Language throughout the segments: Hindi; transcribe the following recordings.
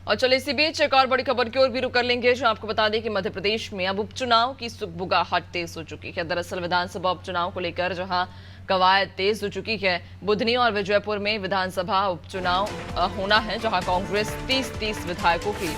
और चलिए इसी बीच एक और बड़ी खबर की ओर भी रुक कर लेंगे, जो आपको बता दें कि मध्य प्रदेश में अब उपचुनाव की सुगबुगाहट तेज हो चुकी है। दरअसल विधानसभा उपचुनाव को लेकर जहां कवायद तेज हो चुकी है, बुधनी और विजयपुर में विधानसभा उपचुनाव होना है, जहां कांग्रेस 30 विधायकों की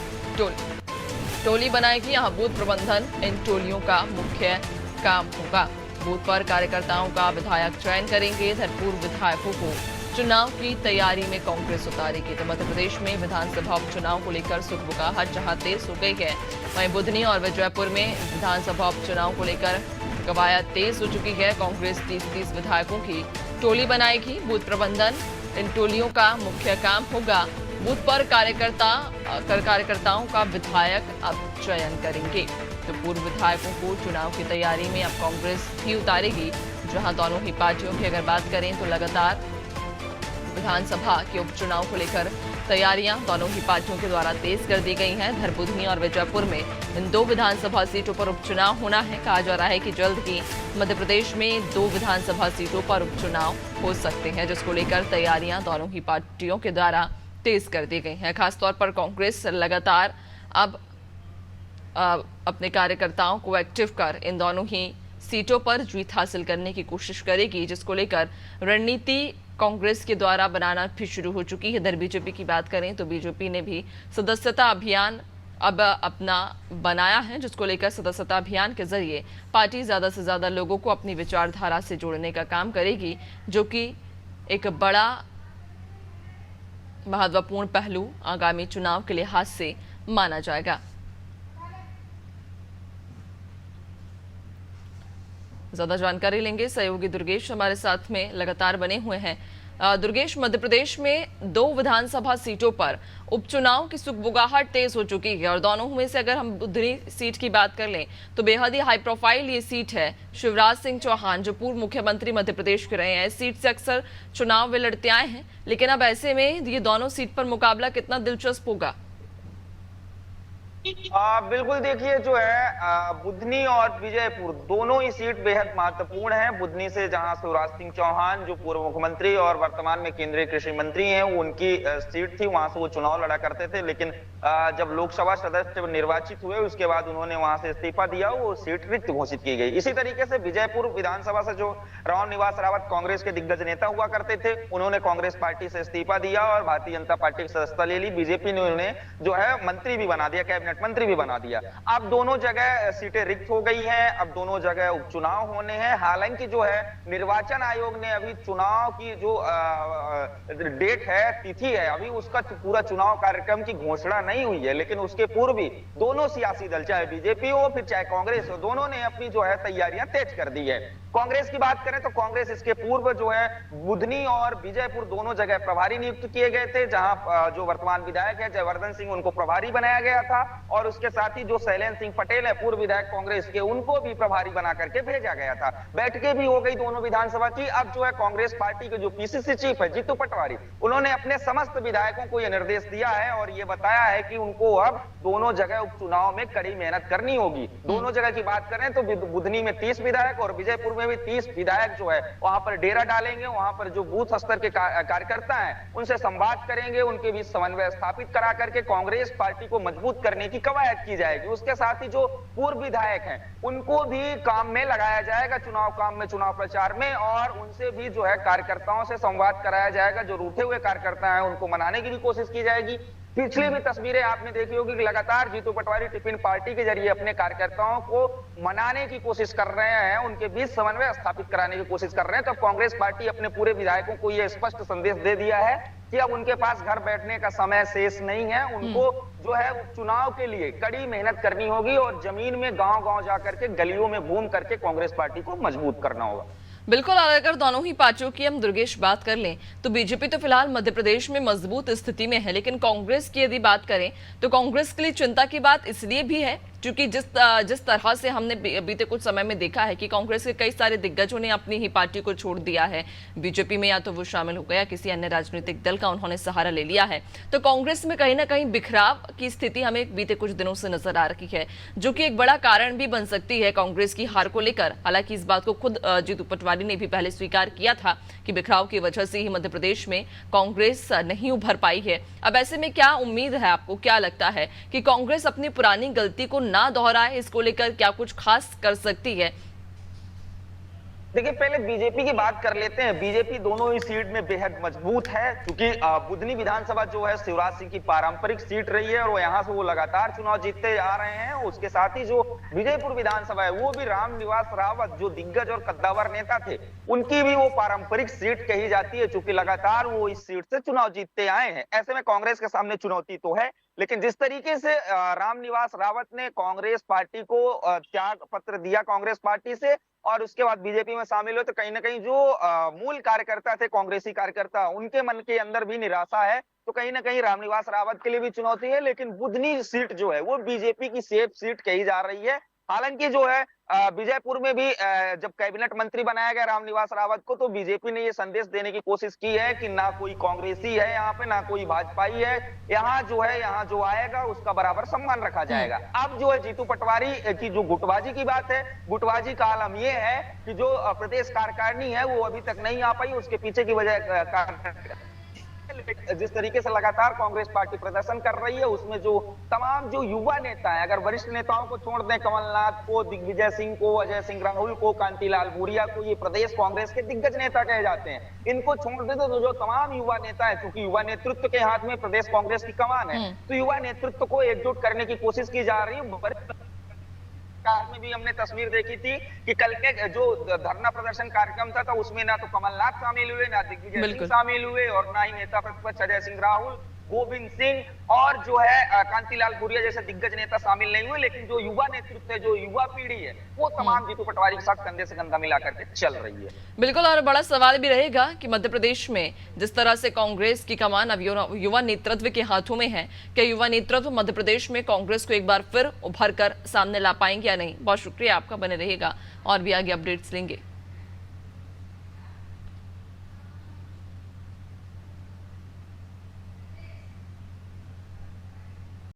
टोली बनाएगी। यहाँ बूथ प्रबंधन इन टोलियों का मुख्य काम होगा। बूथ पर कार्यकर्ताओं का विधायक चयन करेंगे। इधर पूर्व विधायकों को चुनाव की तैयारी में कांग्रेस उतारेगी। तो मध्य प्रदेश में विधानसभा उपचुनाव को लेकर सुगबुगाहट जहां तेज हो गई है, वहीं बुधनी और विजयपुर में विधानसभा उपचुनाव को लेकर कवायद तेज हो चुकी है। कांग्रेस 30 विधायकों की टोली बनाएगी। बूथ प्रबंधन इन टोलियों का मुख्य काम होगा। बूथ पर कार्यकर्ताओं का विधायक अब चयन करेंगे। तो पूर्व विधायकों को चुनाव की तैयारी में अब कांग्रेस भी उतारेगी, जहां दोनों ही पार्टियों की अगर बात करें तो लगातार विधानसभा के उपचुनाव को लेकर तैयारियां दोनों ही पार्टियों के द्वारा तेज कर दी गई हैं। इधर बुधनी और विजयपुर में इन 2 विधानसभा सीटों पर उपचुनाव होना है। कहा जा रहा है कि जल्द ही मध्य प्रदेश में 2 विधानसभा सीटों पर उपचुनाव हो सकते हैं, जिसको लेकर तैयारियां दोनों ही पार्टियों के द्वारा तेज कर दी गई हैं। खासतौर पर कांग्रेस लगातार अब अपने कार्यकर्ताओं को एक्टिव कर इन दोनों ही सीटों पर जीत हासिल करने की कोशिश करेगी, जिसको लेकर रणनीति कांग्रेस के द्वारा बनाना भी शुरू हो चुकी है। इधर बीजेपी की बात करें तो बीजेपी ने भी सदस्यता अभियान अब अपना बनाया है, जिसको लेकर सदस्यता अभियान के जरिए पार्टी ज्यादा से ज्यादा लोगों को अपनी विचारधारा से जोड़ने का काम करेगी, जो कि एक बड़ा महत्वपूर्ण पहलू आगामी चुनाव के लिहाज से माना जाएगा। ज्यादा जानकारी लेंगे, सहयोगी दुर्गेश हमारे साथ में लगातार बने हुए हैं। दुर्गेश, मध्य प्रदेश में 2 विधानसभा सीटों पर उपचुनाव की सुगबुगाहट तेज हो चुकी है और दोनों में से अगर हम बुधनी सीट की बात कर लें तो बेहद ही हाई प्रोफाइल ये सीट है। शिवराज सिंह चौहान जो पूर्व मुख्यमंत्री मध्य प्रदेश के रहे हैं, इस सीट से अक्सर चुनाव वे लड़ते आए हैं, लेकिन अब ऐसे में ये दोनों सीट पर मुकाबला कितना दिलचस्प होगा? बिल्कुल, देखिए जो है बुधनी और विजयपुर दोनों ही सीट बेहद महत्वपूर्ण है। बुधनी से जहां शिवराज सिंह चौहान जो पूर्व मुख्यमंत्री और वर्तमान में केंद्रीय कृषि मंत्री हैं, उनकी सीट थी, वहां से वो चुनाव लड़ा करते थे, लेकिन जब लोकसभा सदस्य निर्वाचित हुए उसके बाद उन्होंने वहां से इस्तीफा दिया, वो सीट रिक्त घोषित की गई। इसी तरीके से विजयपुर विधानसभा से जो राव निवास रावत कांग्रेस के दिग्गज नेता हुआ करते थे, उन्होंने कांग्रेस पार्टी से इस्तीफा दिया और भारतीय जनता पार्टी की सदस्यता ले ली। बीजेपी ने उन्हें जो है मंत्री भी बना दिया, कैबिनेट मंत्री भी बना दिया। अब दोनों जगह सीटें रिक्त हो गई हैं, अब दोनों जगह उपचुनाव होने हैं। हालांकि जो है निर्वाचन आयोग ने अभी चुनाव की जो डेट है, तिथि है, अभी उसका पूरा चुनाव कार्यक्रम की घोषणा नहीं हुई है, लेकिन उसके पूर्व भी दोनों सियासी दल, चाहे बीजेपी हो फिर चाहे कांग्रेस हो, दोनों ने अपनी जो है तैयारियां तेज कर दी है। कांग्रेस की बात करें तो कांग्रेस इसके पूर्व जो है बुधनी और विजयपुर दोनों जगह प्रभारी नियुक्त किए गए थे, जहां जो वर्तमान विधायक है जयवर्धन सिंह, उनको प्रभारी बनाया गया था और उसके साथ ही जो शैलेंद्र सिंह पटेल है पूर्व विधायक कांग्रेस के, उनको भी प्रभारी बना करके भेजा गया था। बैठकें भी हो गई दोनों विधानसभा की। अब जो है कांग्रेस पार्टी के जो पीसीसी चीफ है जीतू पटवारी, उन्होंने अपने समस्त विधायकों को यह निर्देश दिया है और यह बताया है कि उनको अब दोनों जगह उपचुनाव में कड़ी मेहनत करनी होगी। दोनों जगह की बात करें तो बुधनी में 30 विधायक और विजयपुर में भी 30 विधायक जो है वहां पर डेरा डालेंगे। वहां पर जो बूथ स्तर के कार्यकर्ता हैं उनसे संवाद करेंगे, उनके बीच समन्वय स्थापित करा करके कांग्रेस पार्टी को मजबूत करने की कवायद की जाएगी। उसके साथ ही जो पूर्व विधायक हैं उनको भी काम में लगाया जाएगा, चुनाव काम में, चुनाव प्रचार में, और उनसे भी जो है कार्यकर्ताओं से संवाद कराया जाएगा। जो रूठे हुए कार्यकर्ता हैं उनको मनाने की भी कोशिश की जाएगी। पिछली भी तस्वीरें आपने देखी होगी कि लगातार जीतू पटवारी टिफिन पार्टी के जरिए अपने कार्यकर्ताओं को मनाने की कोशिश कर रहे हैं, उनके बीच समन्वय स्थापित कराने की कोशिश कर रहे हैं। तो कांग्रेस पार्टी अपने पूरे विधायकों को यह स्पष्ट संदेश दे दिया है कि अब उनके पास घर बैठने का समय शेष नहीं है। उनको जो है चुनाव के लिए कड़ी मेहनत करनी होगी और जमीन में गांव-गांव जाकर के, गलियों में घूम करके कांग्रेस पार्टी को मजबूत करना होगा। बिल्कुल, अगर दोनों ही पार्टियों की हम दुर्गेश बात कर लें तो बीजेपी तो फिलहाल मध्य प्रदेश में मजबूत स्थिति में है, लेकिन कांग्रेस की यदि बात करें तो कांग्रेस के लिए चिंता की बात इसलिए भी है क्योंकि जिस तरह से हमने बीते कुछ समय में देखा है कि कांग्रेस के कई सारे दिग्गजों ने अपनी ही पार्टी को छोड़ दिया है, बीजेपी में या तो वो शामिल हो गया, किसी अन्य राजनीतिक दल का उन्होंने सहारा ले लिया है, तो कांग्रेस में कहीं ना कहीं बिखराव की स्थिति हमें बीते कुछ दिनों से नजर आ रही है, जो कि एक बड़ा कारण भी बन सकती है कांग्रेस की हार को लेकर। हालांकि इस बात को खुद जीतू पटवारी ने भी पहले स्वीकार किया था कि बिखराव की वजह से ही मध्य प्रदेश में कांग्रेस नहीं उभर पाई है। अब ऐसे में क्या उम्मीद है, आपको क्या लगता है कि कांग्रेस अपनी पुरानी गलती को ना दोहराए, इसको लेकर क्या कुछ खास कर सकती है? देखिए, पहले बीजेपी की बात कर लेते हैं। बीजेपी दोनों ही सीट में बेहद मजबूत है, क्योंकि बुधनी विधानसभा जो है शिवराज सिंह की पारंपरिक सीट रही है और वो यहाँ से वो लगातार चुनाव जीतते आ रहे हैं। उसके साथ ही जो विजयपुर विधानसभा है वो भी रामनिवास रावत, जो दिग्गज और कद्दावर नेता थे, उनकी भी वो पारंपरिक सीट कही जाती है, चूंकि लगातार वो इस सीट से चुनाव जीतते आए हैं। ऐसे में कांग्रेस के सामने चुनौती तो है, लेकिन जिस तरीके से रामनिवास रावत ने कांग्रेस पार्टी को त्याग पत्र दिया कांग्रेस पार्टी से और उसके बाद बीजेपी में शामिल हुए, तो कहीं ना कहीं जो मूल कार्यकर्ता थे, कांग्रेसी कार्यकर्ता, उनके मन के अंदर भी निराशा है। तो कहीं ना कहीं रामनिवास रावत के लिए भी चुनौती है। लेकिन बुधनी सीट जो है वो बीजेपी की सेफ सीट कही जा रही है। हालांकि जो है विजयपुर में भी जब कैबिनेट मंत्री बनाया गया रामनिवास रावत को, तो बीजेपी ने ये संदेश देने की कोशिश की है कि ना कोई कांग्रेसी है यहाँ पे, ना कोई भाजपाई है, यहाँ जो है, यहाँ जो आएगा उसका बराबर सम्मान रखा जाएगा। अब जो है जीतू पटवारी की जो गुटबाजी की बात है, गुटबाजी का आलम ये है कि जो प्रदेश कार्यकारिणी है वो अभी तक नहीं आ पाई। उसके पीछे की वजह जिस तरीके से लगातार कांग्रेस पार्टी प्रदर्शन कर रही है, उसमें जो तमाम जो युवा नेता हैं, अगर वरिष्ठ नेताओं को छोड़ दें, कमलनाथ को, दिग्विजय सिंह को, अजय सिंह राहुल को, कांतिलाल भूरिया को, ये प्रदेश कांग्रेस के दिग्गज नेता कहे जाते हैं, इनको छोड़ दे तो जो तमाम युवा नेता है, क्योंकि युवा नेतृत्व के हाथ में प्रदेश कांग्रेस की कमान है, तो युवा नेतृत्व को एकजुट करने की कोशिश की जा रही है। में भी हमने तस्वीर देखी थी कि कल के जो धरना प्रदर्शन कार्यक्रम था उसमें ना तो कमलनाथ शामिल हुए, ना दिग्विजय सिंह शामिल हुए और ना ही नेता प्रतिपक्ष अजय सिंह राहुल, गोविंद सिंह और जो है कांतिलाल भूरिया जैसे दिग्गज नेता शामिल नहीं हुए। लेकिन जो युवा नेतृत्व है, जो युवा पीढ़ी है, वो तमाम जीतू पटवारी के साथ कंधे से कंधा मिला करके चल रही है। बिल्कुल, और बड़ा सवाल भी रहेगा कि मध्य प्रदेश में जिस तरह से कांग्रेस की कमान अब युवा नेतृत्व के हाथों में है, क्या युवा नेतृत्व मध्य प्रदेश में कांग्रेस को एक बार फिर उभर कर सामने ला पाएंगे या नहीं? बहुत शुक्रिया आपका, बने रहेगा और भी आगे अपडेट्स लेंगे।